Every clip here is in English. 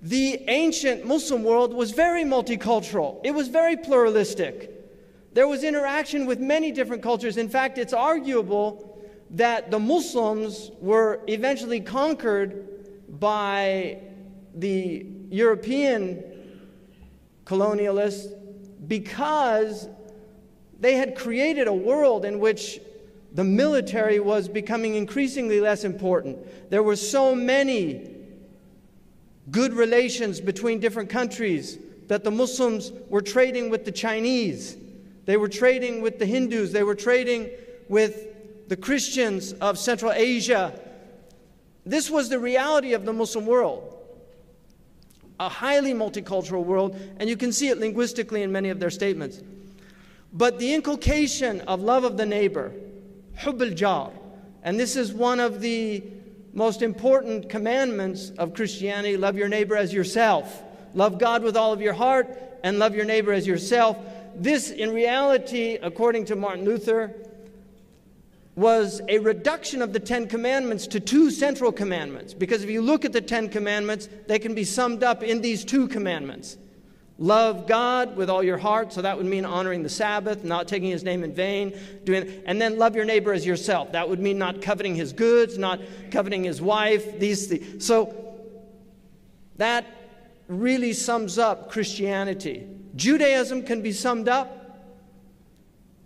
the ancient Muslim world was very multicultural. It was very pluralistic. There was interaction with many different cultures. In fact, it's arguable that the Muslims were eventually conquered by the European colonialists because they had created a world in which the military was becoming increasingly less important. There were so many good relations between different countries that the Muslims were trading with the Chinese. They were trading with the Hindus. They were trading with the Christians of Central Asia. This was the reality of the Muslim world. A highly multicultural world, and you can see it linguistically in many of their statements. But the inculcation of love of the neighbor, hubb al-jar, and this is one of the most important commandments of Christianity: love your neighbor as yourself. Love God with all of your heart and love your neighbor as yourself. This, in reality, according to Martin Luther, was a reduction of the 10 Commandments to 2 central commandments. Because if you look at the 10 Commandments, they can be summed up in these 2 commandments. Love God with all your heart, so that would mean honoring the Sabbath, not taking His name in vain, and then love your neighbor as yourself. That would mean not coveting his goods, not coveting his wife, these things. So that really sums up Christianity. Judaism can be summed up,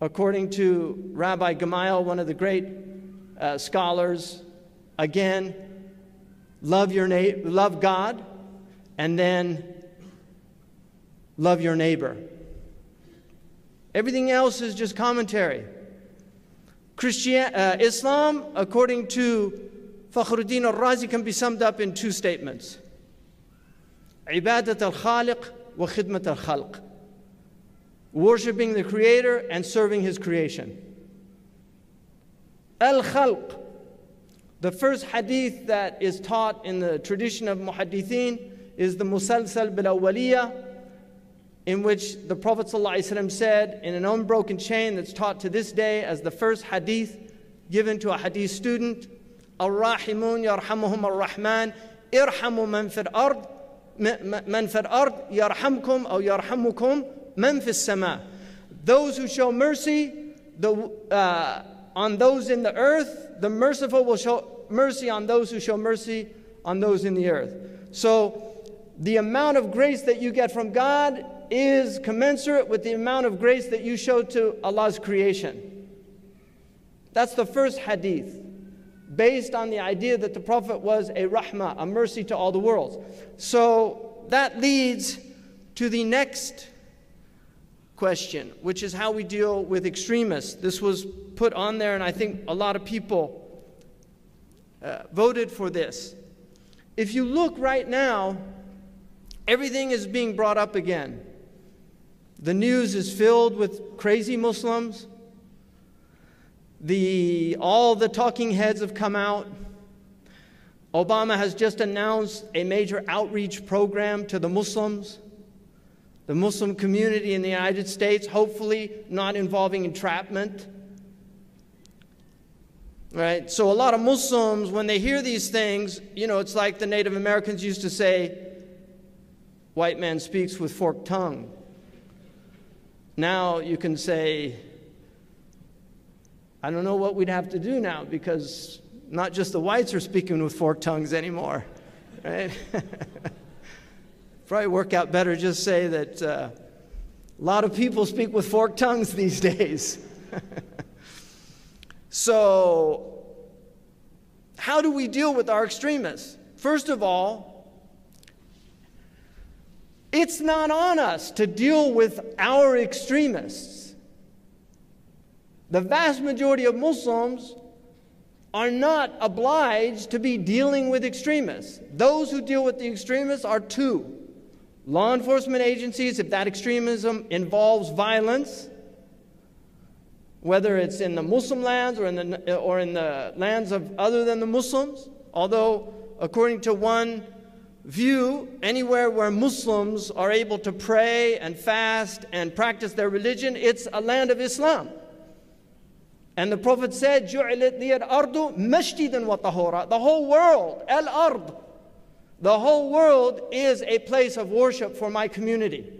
according to Rabbi Gamaliel, one of the great scholars, again, love God, and then love your neighbor. Everything else is just commentary. Islam, according to Fakhruddin al-Razi, can be summed up in 2 statements: Ibadat al-Khaliq wa khidmat al-Khalq. Worshipping the Creator and serving His creation. Al-Khalq, the first hadith that is taught in the tradition of Muhaddithin, is the Musalsal bil-Awwaliyah, in which the Prophet ﷺ said, in an unbroken chain that's taught to this day as the first hadith given to a hadith student, Ar-Rahimun yarhamuhum ar-Rahman, irhamu man fil ard, yarhamkum aw yarhamukum man fis sama. Those who show mercy on those in the earth, the merciful will show mercy on those who show mercy on those in the earth. So the amount of grace that you get from God is commensurate with the amount of grace that you show to Allah's creation. That's the first hadith, based on the idea that the Prophet was a rahmah, a mercy to all the worlds. So that leads to the next question, which is how we deal with extremists. This was put on there, and I think a lot of people voted for this. If you look right now, everything is being brought up again. The news is filled with crazy Muslims. All the talking heads have come out. Obama has just announced a major outreach program to the Muslims, the Muslim community in the United States, hopefully not involving entrapment. Right? So a lot of Muslims, when they hear these things, it's like the Native Americans used to say, white man speaks with forked tongue. Now you can say, I don't know what we'd have to do now, because not just the whites are speaking with forked tongues anymore, right? Probably work out better just say that a lot of people speak with forked tongues these days. So how do we deal with our extremists? First of all, it's not on us to deal with our extremists. The vast majority of Muslims are not obliged to be dealing with extremists. Those who deal with the extremists are 2. Law enforcement agencies, if that extremism involves violence, whether it's in the Muslim lands or in the lands of other than the Muslims, although according to one view, anywhere where Muslims are able to pray and fast and practice their religion, it's a land of Islam. And the Prophet said, جُعِلَتْ لِيَ الْأَرْضُ مَشْجِدًا وَطَهُورًا. The whole world, al-ard, The whole world is a place of worship for my community.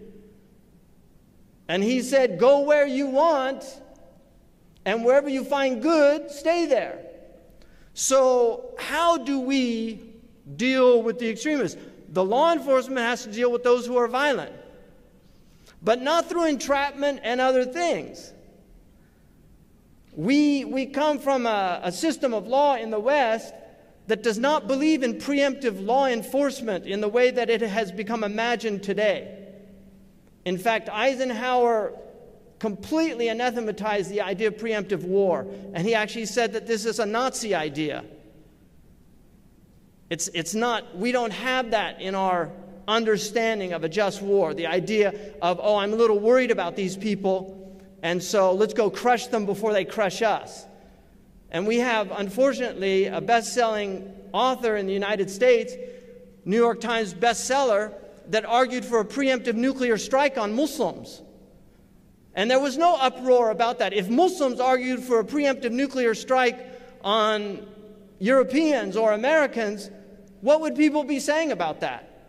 And he said, go where you want, and wherever you find good, stay there. So how do we deal with the extremists? The law enforcement has to deal with those who are violent, but not through entrapment and other things. We come from a system of law in the West that does not believe in preemptive law enforcement in the way that it has become imagined today. In fact, Eisenhower completely anathematized the idea of preemptive war, and he actually said that this is a Nazi idea. It's not, we don't have that in our understanding of a just war, the idea of, oh, I'm a little worried about these people, and so let's go crush them before they crush us. And we have, unfortunately, a best-selling author in the United States, New York Times bestseller, that argued for a preemptive nuclear strike on Muslims. And there was no uproar about that. If Muslims argued for a preemptive nuclear strike on Europeans or Americans, what would people be saying about that?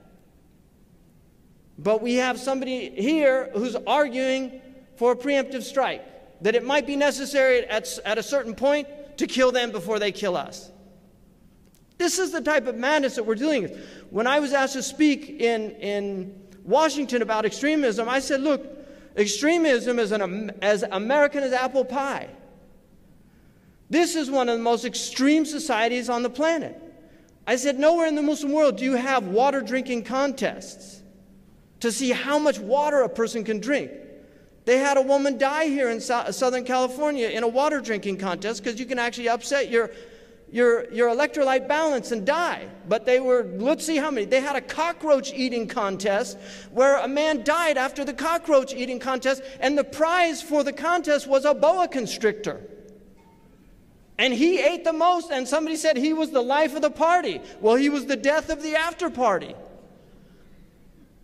But we have somebody here who's arguing for a preemptive strike, that it might be necessary at a certain point to kill them before they kill us. This is the type of madness that we're dealing with. When I was asked to speak in Washington about extremism, I said, look, extremism is as American as apple pie. This is one of the most extreme societies on the planet. I said, nowhere in the Muslim world do you have water drinking contests to see how much water a person can drink. They had a woman die here in Southern California in a water drinking contest because you can actually upset your electrolyte balance and die. But they were, let's see how many. They had a cockroach eating contest where a man died after the cockroach eating contest, and the prize for the contest was a boa constrictor. And he ate the most, and somebody said he was the life of the party. Well, he was the death of the after party,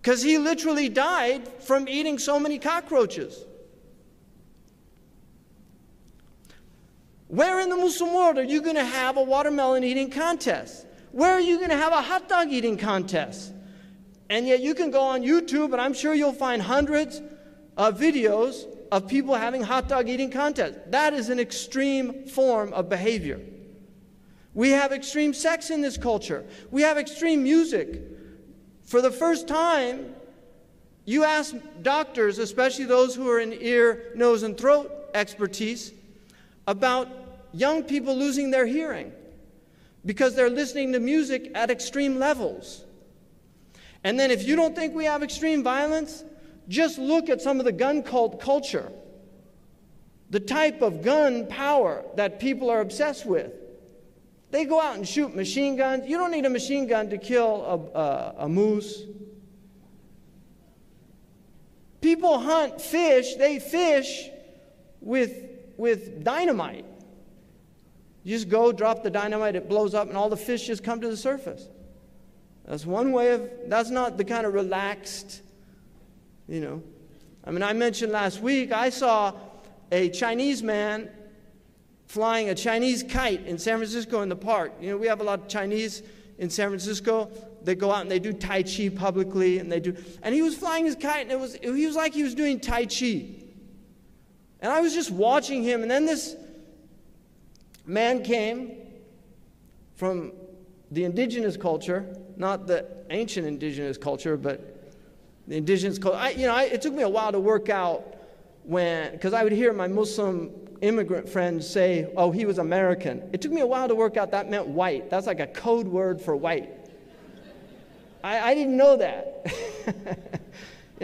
because he literally died from eating so many cockroaches. Where in the Muslim world are you going to have a watermelon eating contest? Where are you going to have a hot dog eating contest? And yet you can go on YouTube, and I'm sure you'll find hundreds of videos of people having hot dog eating contests. That is an extreme form of behavior. We have extreme sex in this culture. We have extreme music. For the first time, you ask doctors, especially those who are in ear, nose, and throat expertise, about young people losing their hearing because they're listening to music at extreme levels. And then if you don't think we have extreme violence, just look at some of the gun cult culture, the type of gun power that people are obsessed with. They go out and shoot machine guns. You don't need a machine gun to kill a moose. People hunt fish. They fish with dynamite. You just go, drop the dynamite, it blows up, and all the fish just come to the surface. That's one way of, that's not the kind of relaxed, you know. I mean, I mentioned last week, I saw a Chinese man flying a Chinese kite in San Francisco in the park. You know, we have a lot of Chinese in San Francisco. They go out and they do Tai Chi publicly, and he was flying his kite, and he was like he was doing Tai Chi. And I was just watching him, and then this man came from the indigenous culture, not the ancient indigenous culture, but the indigenous culture. It took me a while to work out because I would hear my Muslim immigrant friends say, oh, he was American. It took me a while to work out that meant white. That's like a code word for white. I didn't know that.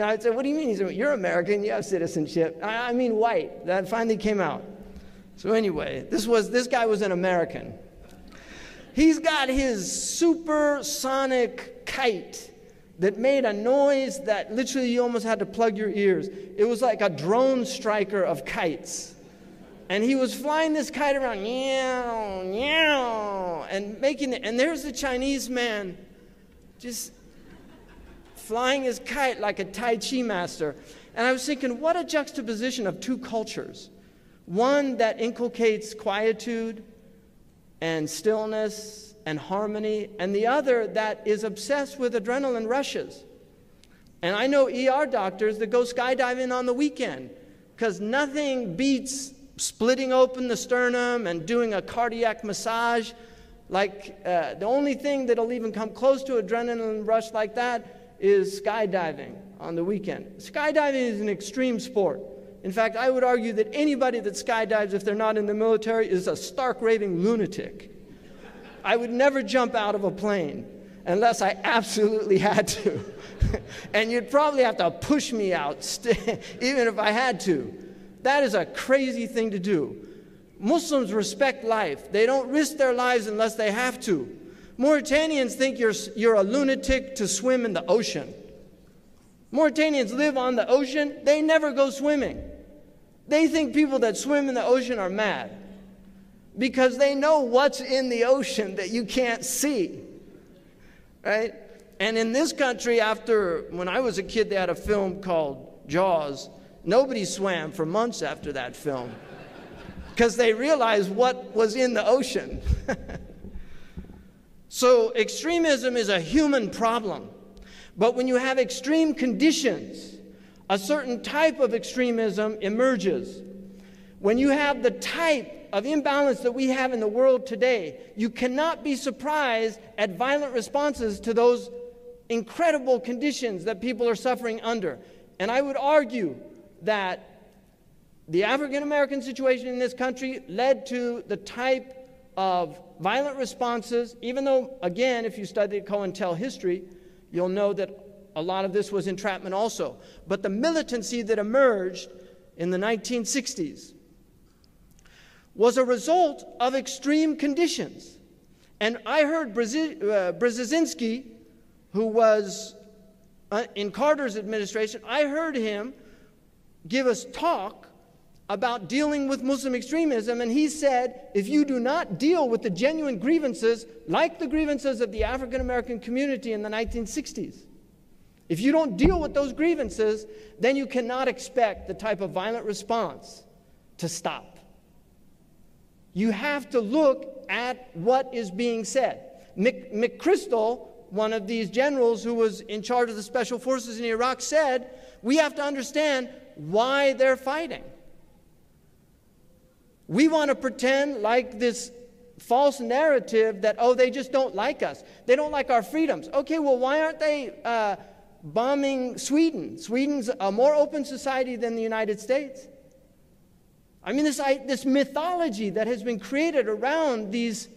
I'd say, what do you mean? He said, you're American, you have citizenship. I mean white. That finally came out. So anyway, this guy was an American. He's got his supersonic kite that made a noise that literally you almost had to plug your ears. It was like a drone striker of kites. And he was flying this kite around, meow, meow, and there's the Chinese man just flying his kite like a Tai Chi master. And I was thinking, what a juxtaposition of two cultures. One that inculcates quietude and stillness and harmony, and the other that is obsessed with adrenaline rushes. And I know ER doctors that go skydiving on the weekend because nothing beats splitting open the sternum and doing a cardiac massage. Like the only thing that'll even come close to adrenaline rush like that is skydiving on the weekend. Skydiving is an extreme sport. In fact, I would argue that anybody that skydives, if they're not in the military, is a stark raving lunatic. I would never jump out of a plane unless I absolutely had to. And you'd probably have to push me out, even if I had to. That is a crazy thing to do. Muslims respect life. They don't risk their lives unless they have to. Mauritanians think you're a lunatic to swim in the ocean. Mauritanians live on the ocean. They never go swimming. They think people that swim in the ocean are mad because they know what's in the ocean that you can't see, right? And in this country, when I was a kid, they had a film called Jaws. Nobody swam for months after that film because they realized what was in the ocean. So extremism is a human problem. But when you have extreme conditions, a certain type of extremism emerges. When you have the type of imbalance that we have in the world today, you cannot be surprised at violent responses to those incredible conditions that people are suffering under. And I would argue that the African American situation in this country led to the type of violent responses, even though, again, if you study COINTEL history, you'll know that a lot of this was entrapment also. But the militancy that emerged in the 1960s was a result of extreme conditions. And I heard Brzezinski, who was in Carter's administration, I heard him give us talk about dealing with Muslim extremism, and he said, if you do not deal with the genuine grievances, like the grievances of the African American community in the 1960s, if you don't deal with those grievances, then you cannot expect the type of violent response to stop. You have to look at what is being said. McChrystal, one of these generals who was in charge of the special forces in Iraq, said, we have to understand why they're fighting. We want to pretend like this false narrative that, oh, they just don't like us. They don't like our freedoms. Okay, well, why aren't they bombing Sweden? Sweden's a more open society than the United States. I mean, this mythology that has been created around these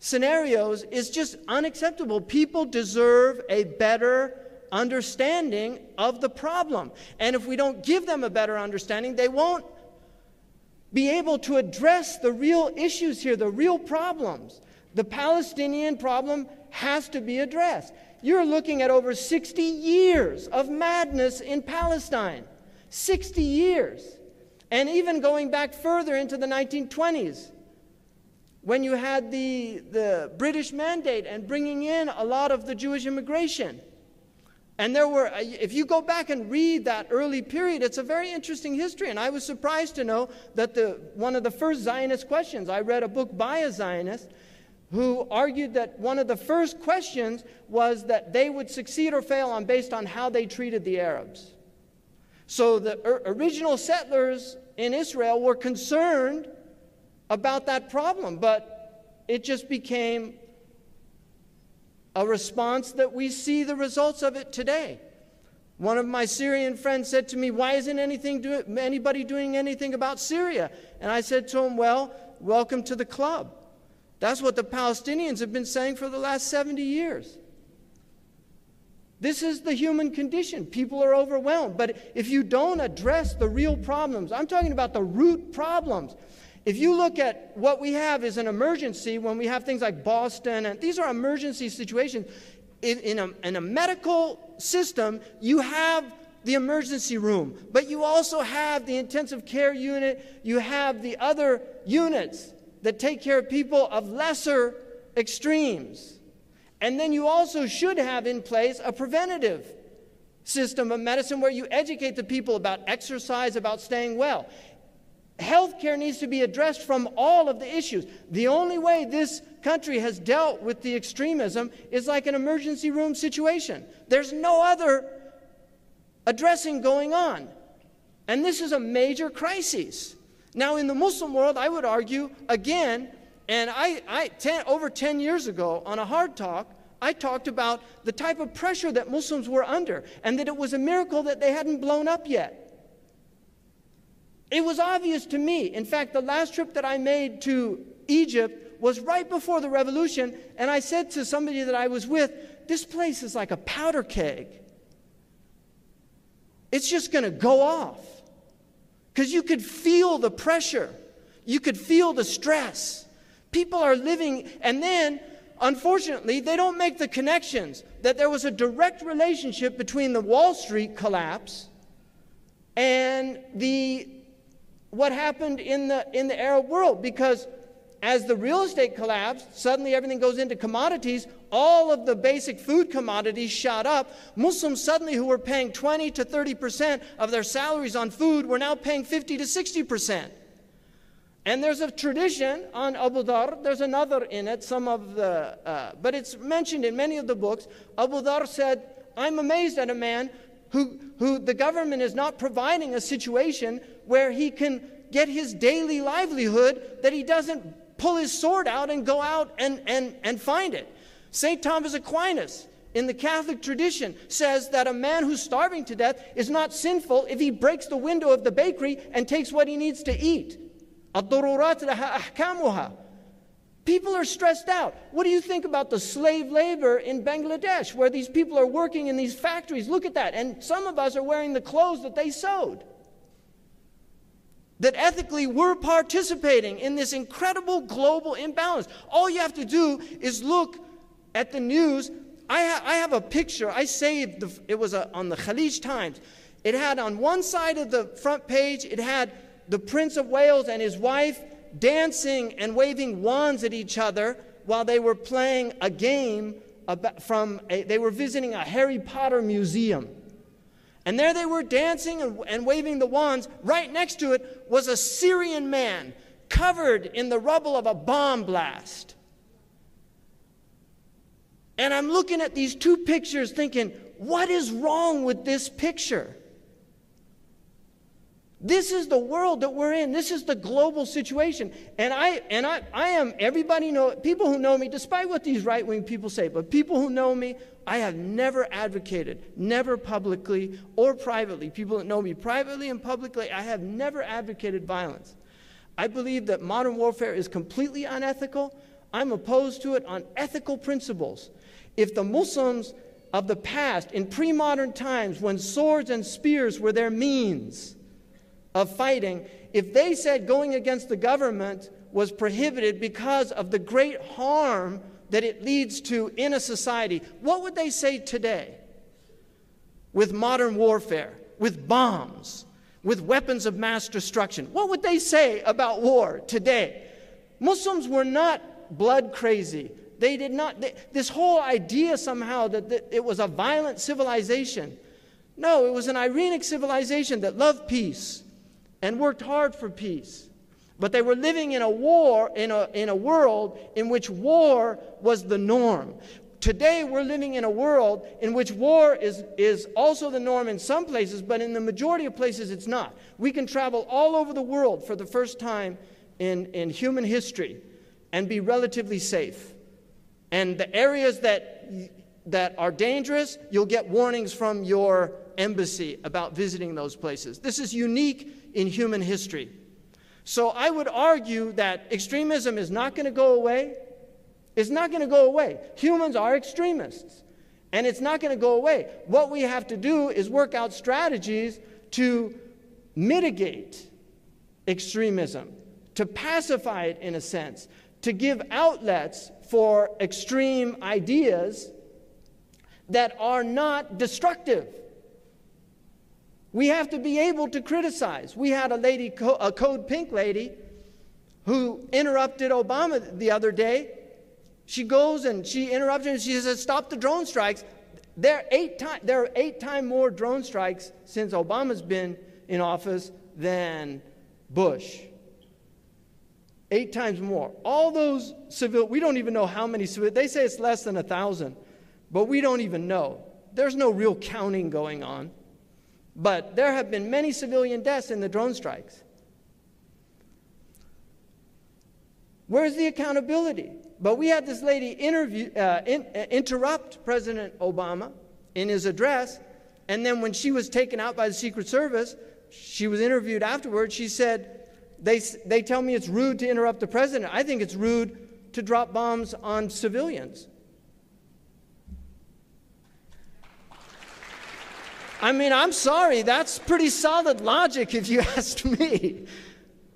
scenarios is just unacceptable. People deserve a better understanding of the problem. And if we don't give them a better understanding, they won't be able to address the real issues here, the real problems. The Palestinian problem has to be addressed. You're looking at over 60 years of madness in Palestine. 60 years. And even going back further into the 1920s, when you had the British Mandate and bringing in a lot of the Jewish immigration. And there were, if you go back and read that early period, it's a very interesting history. And I was surprised to know that one of the first Zionist questions, I read a book by a Zionist who argued that one of the first questions was that they would succeed or fail based on how they treated the Arabs. So the original settlers in Israel were concerned about that problem, but it just became a response that we see the results of it today. One of my Syrian friends said to me, why isn't anybody doing anything about Syria? And I said to him, well, welcome to the club. That's what the Palestinians have been saying for the last 70 years. This is the human condition. People are overwhelmed. But if you don't address the real problems, I'm talking about the root problems. If you look at what we have is an emergency, when we have things like Boston, and these are emergency situations. In a medical system, you have the emergency room, but you also have the intensive care unit. You have the other units that take care of people of lesser extremes. And then you also should have in place a preventative system of medicine where you educate the people about exercise, about staying well. Healthcare needs to be addressed from all of the issues. The only way this country has dealt with the extremism is like an emergency room situation. There's no other addressing going on. And this is a major crisis. Now, in the Muslim world, I would argue, again, and over 10 years ago on a Hard Talk, I talked about the type of pressure that Muslims were under and that it was a miracle that they hadn't blown up yet. It was obvious to me. In fact, the last trip that I made to Egypt was right before the revolution, and I said to somebody that I was with, this place is like a powder keg. It's just going to go off. Because you could feel the pressure. You could feel the stress. People are living, and then, unfortunately, they don't make the connections that there was a direct relationship between the Wall Street collapse and what happened in the Arab world. Because as the real estate collapsed, suddenly everything goes into commodities. All of the basic food commodities shot up. Muslims suddenly, who were paying 20 to 30% of their salaries on food, were now paying 50 to 60%. And there's a tradition on Abu Dhar. There's another in it, but it's mentioned in many of the books. Abu Dhar said, I'm amazed at a man who the government is not providing a situation where he can get his daily livelihood, that he doesn't pull his sword out and go out and find it. St. Thomas Aquinas, in the Catholic tradition, says that a man who's starving to death is not sinful if he breaks the window of the bakery and takes what he needs to eat. الضرورات لها أحكامها. People are stressed out. What do you think about the slave labor in Bangladesh, where these people are working in these factories? Look at that. And some of us are wearing the clothes that they sewed. That ethically we're participating in this incredible global imbalance. All you have to do is look at the news. I have a picture. I saved, it was on the Khalij Times. It had on one side of the front page, it had the Prince of Wales and his wife dancing and waving wands at each other while they were playing a game they were visiting a Harry Potter museum. And there they were dancing and waving the wands. Right next to it was a Syrian man covered in the rubble of a bomb blast. And I'm looking at these two pictures thinking, what is wrong with this picture? This is the world that we're in. This is the global situation. And I am, everybody know, people who know me, despite what these right-wing people say, but people who know me, I have never advocated, never publicly or privately, people that know me privately and publicly, I have never advocated violence. I believe that modern warfare is completely unethical. I'm opposed to it on ethical principles. If the Muslims of the past, in pre-modern times, when swords and spears were their means of fighting, if they said going against the government was prohibited because of the great harm that it leads to in a society, what would they say today? With modern warfare, with bombs, with weapons of mass destruction, what would they say about war today? Muslims were not blood crazy. They did not, this whole idea somehow that it was a violent civilization. No, it was an Irenic civilization that loved peace and worked hard for peace. But they were living in a war, in a world in which war was the norm. Today we're living in a world in which war is also the norm in some places, but in the majority of places it's not. We can travel all over the world for the first time in human history and be relatively safe. And the areas that are dangerous, you'll get warnings from your embassy about visiting those places. This is unique in human history. So I would argue that extremism is not going to go away. It's not going to go away. Humans are extremists, and it's not going to go away. What we have to do is work out strategies to mitigate extremism, to pacify it in a sense, to give outlets for extreme ideas that are not destructive. We have to be able to criticize. We had a lady, a Code Pink lady, who interrupted Obama the other day. She goes and she interrupts him and she says, stop the drone strikes. There are 8 times more drone strikes since Obama's been in office than Bush. 8 times more. All those civil, we don't even know how many civil, they say it's less than 1,000, but we don't even know. There's no real counting going on. But there have been many civilian deaths in the drone strikes. Where's the accountability? But we had this lady interrupt President Obama in his address, and then when she was taken out by the Secret Service, she was interviewed afterwards, she said, they tell me it's rude to interrupt the president. I think it's rude to drop bombs on civilians. I mean, I'm sorry, that's pretty solid logic if you ask me.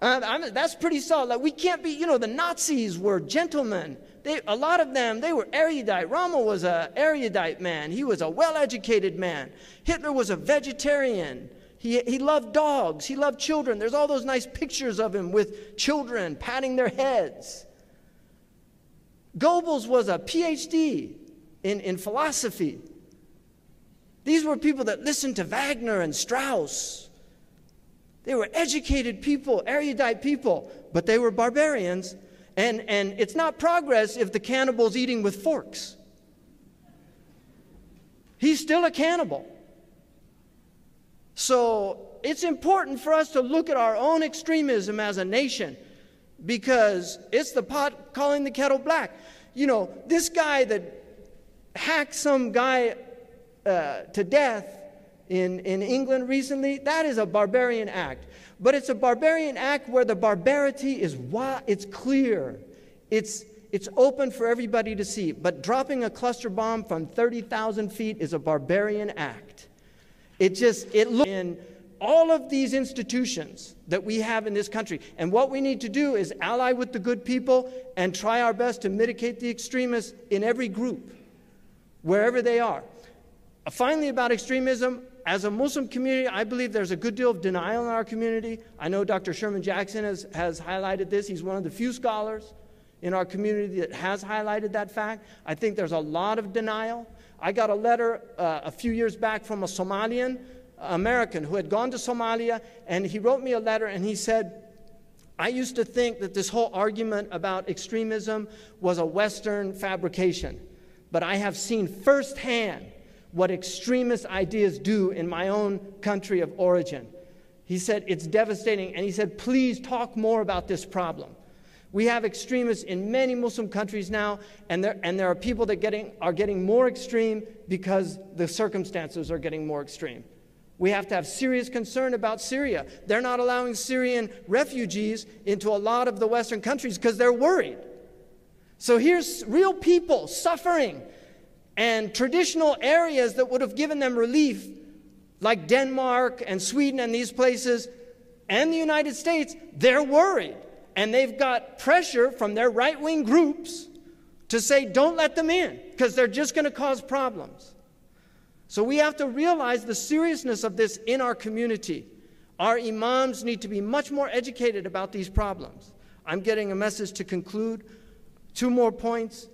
That's pretty solid. Like, we can't be, the Nazis were gentlemen. A lot of them, they were erudite. Rommel was an erudite man. He was a well-educated man. Hitler was a vegetarian. He loved dogs. He loved children. There's all those nice pictures of him with children patting their heads. Goebbels was a PhD in philosophy. These were people that listened to Wagner and Strauss. They were educated people, erudite people, but they were barbarians. And it's not progress if the cannibal's eating with forks. He's still a cannibal. So it's important for us to look at our own extremism as a nation, because it's the pot calling the kettle black. This guy that hacked some guy to death in England recently, that is a barbarian act. But it's a barbarian act where the barbarity is it's clear. It's open for everybody to see. But dropping a cluster bomb from 30,000 feet is a barbarian act. It looks in all of these institutions that we have in this country. And what we need to do is ally with the good people and try our best to mitigate the extremists in every group, wherever they are. Finally, about extremism, as a Muslim community, I believe there's a good deal of denial in our community. I know Dr. Sherman Jackson has highlighted this. He's one of the few scholars in our community that has highlighted that fact. I think there's a lot of denial. I got a letter a few years back from a Somalian American who had gone to Somalia, and he wrote me a letter and he said, I used to think that this whole argument about extremism was a Western fabrication, but I have seen firsthand what extremist ideas do in my own country of origin. He said, it's devastating, and he said, please talk more about this problem. We have extremists in many Muslim countries now, and there are people that are getting more extreme because the circumstances are getting more extreme. We have to have serious concern about Syria. They're not allowing Syrian refugees into a lot of the Western countries because they're worried. So here's real people suffering, and traditional areas that would have given them relief, like Denmark and Sweden and these places, and the United States, they're worried. And they've got pressure from their right-wing groups to say, don't let them in, because they're just going to cause problems. So we have to realize the seriousness of this in our community. Our imams need to be much more educated about these problems. I'm getting a message to conclude. 2 more points.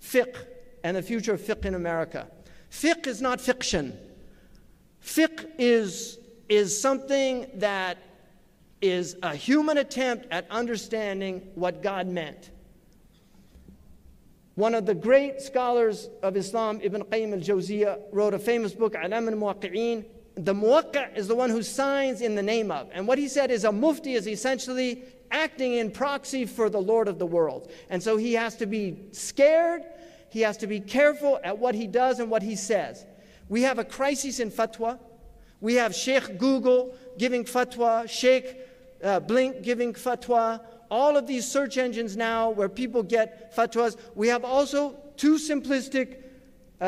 Fiqh and the future of fiqh in America. Fiqh is not fiction. Fiqh is something that is a human attempt at understanding what God meant. One of the great scholars of Islam, Ibn Qayyim al-Jawziyah, wrote a famous book, Alam al-Muwaqqi'een. The muwaqqa' is the one who signs in the name of. And what he said is a mufti is essentially acting in proxy for the Lord of the world. And so he has to be scared, he has to be careful at what he does and what he says. We have a crisis in fatwa. We have Sheikh Google giving fatwa, Sheikh Blink giving fatwa, all of these search engines now where people get fatwas. We have also 2 simplistic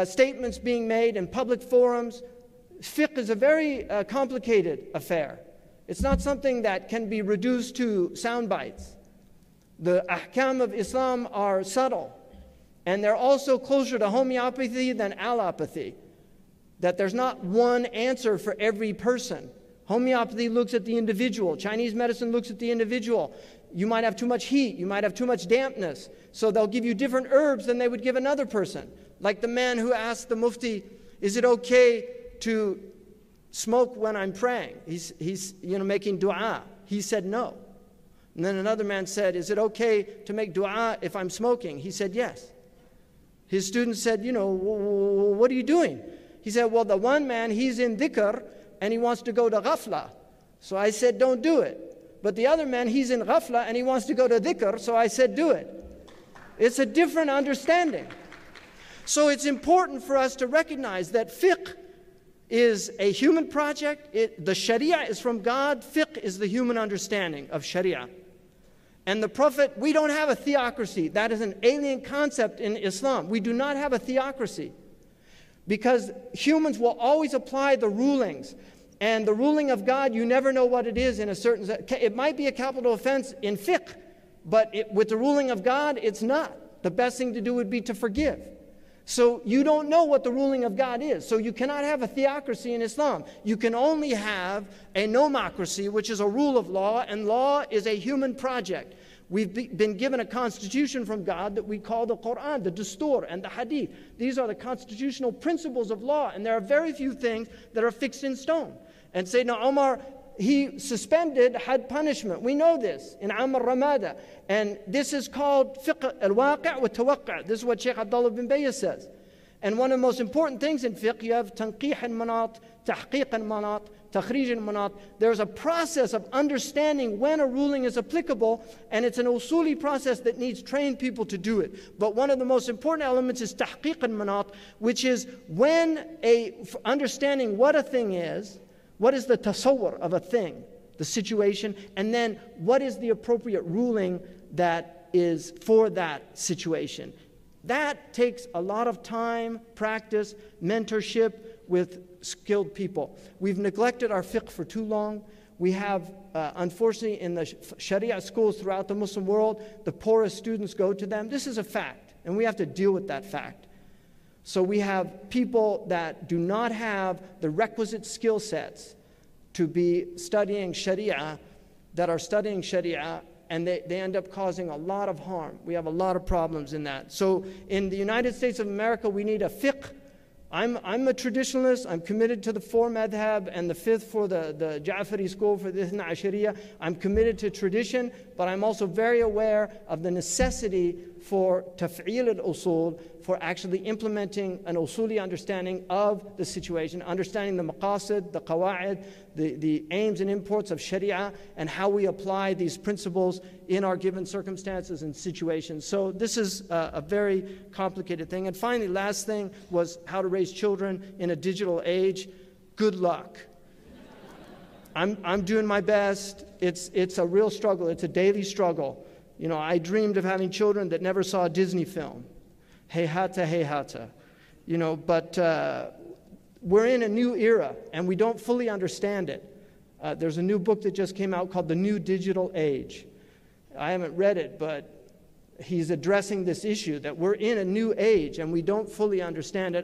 statements being made in public forums. Fiqh is a very complicated affair. It's not something that can be reduced to sound bites. The ahkam of Islam are subtle, and they're also closer to homeopathy than allopathy, that there's not one answer for every person. Homeopathy looks at the individual. Chinese medicine looks at the individual. You might have too much heat. You might have too much dampness. So they'll give you different herbs than they would give another person. Like the man who asked the mufti, is it okay to smoke when I'm praying? He's making dua. He said no. And then another man said, is it okay to make dua if I'm smoking? He said, yes. His student said, what are you doing? He said, well, the one man, he's in dhikr and he wants to go to ghafla. So I said, don't do it. But the other man, he's in ghafla and he wants to go to dhikr, so I said, do it. It's a different understanding. So it's important for us to recognize that fiqh is a human project. The Sharia is from God. Fiqh is the human understanding of Sharia. And the Prophet, we don't have a theocracy. That is an alien concept in Islam. We do not have a theocracy because humans will always apply the rulings. And the ruling of God, you never know what it is in a certain... It might be a capital offense in fiqh, but with the ruling of God, it's not. The best thing to do would be to forgive. So you don't know what the ruling of God is. So you cannot have a theocracy in Islam. You can only have a nomocracy, which is a rule of law, and law is a human project. We've been given a constitution from God that we call the Quran, the Dastur, and the Hadith. These are the constitutional principles of law, and there are very few things that are fixed in stone. And Sayyidina Umar, he suspended had punishment. We know this in Am al-Ramada. And this is called fiqh al-waqi' wa tawaqqa'. This is what Sheikh Abdullah bin Bayy says. And one of the most important things in fiqh, you have tanqih al-manat, tahqiq al-manat, takhrij al-manat. There's a process of understanding when a ruling is applicable, and it's an usuli process that needs trained people to do it. But one of the most important elements is tahqiq al-manat, which is when understanding what a thing is, what is the tasawwur of a thing, the situation, and then what is the appropriate ruling that is for that situation. That takes a lot of time, practice, mentorship with skilled people. We've neglected our fiqh for too long. We have, unfortunately, in the Sharia schools throughout the Muslim world, the poorest students go to them. This is a fact, and we have to deal with that fact. So we have people that do not have the requisite skill sets to be studying Sharia, that are studying Sharia, and they end up causing a lot of harm. We have a lot of problems in that. So in the United States of America, we need a fiqh. I'm a traditionalist. I'm committed to the 4 madhab and the 5th for the Ja'fari school for the Ithna Ashariya. I'm committed to tradition, but I'm also very aware of the necessity for taf'il al-usul, for actually implementing an usuli understanding of the situation, understanding the maqasid, the qawa'id, the aims and imports of Sharia, and how we apply these principles in our given circumstances and situations. So this is a very complicated thing. And finally, last thing was how to raise children in a digital age. Good luck. I'm doing my best. It's a real struggle. It's a daily struggle. You know, I dreamed of having children that never saw a Disney film. Heyhata, heyhata. You know, but we're in a new era, and we don't fully understand it. There's a new book that just came out called The New Digital Age. I haven't read it, but he's addressing this issue that we're in a new age, and we don't fully understand it.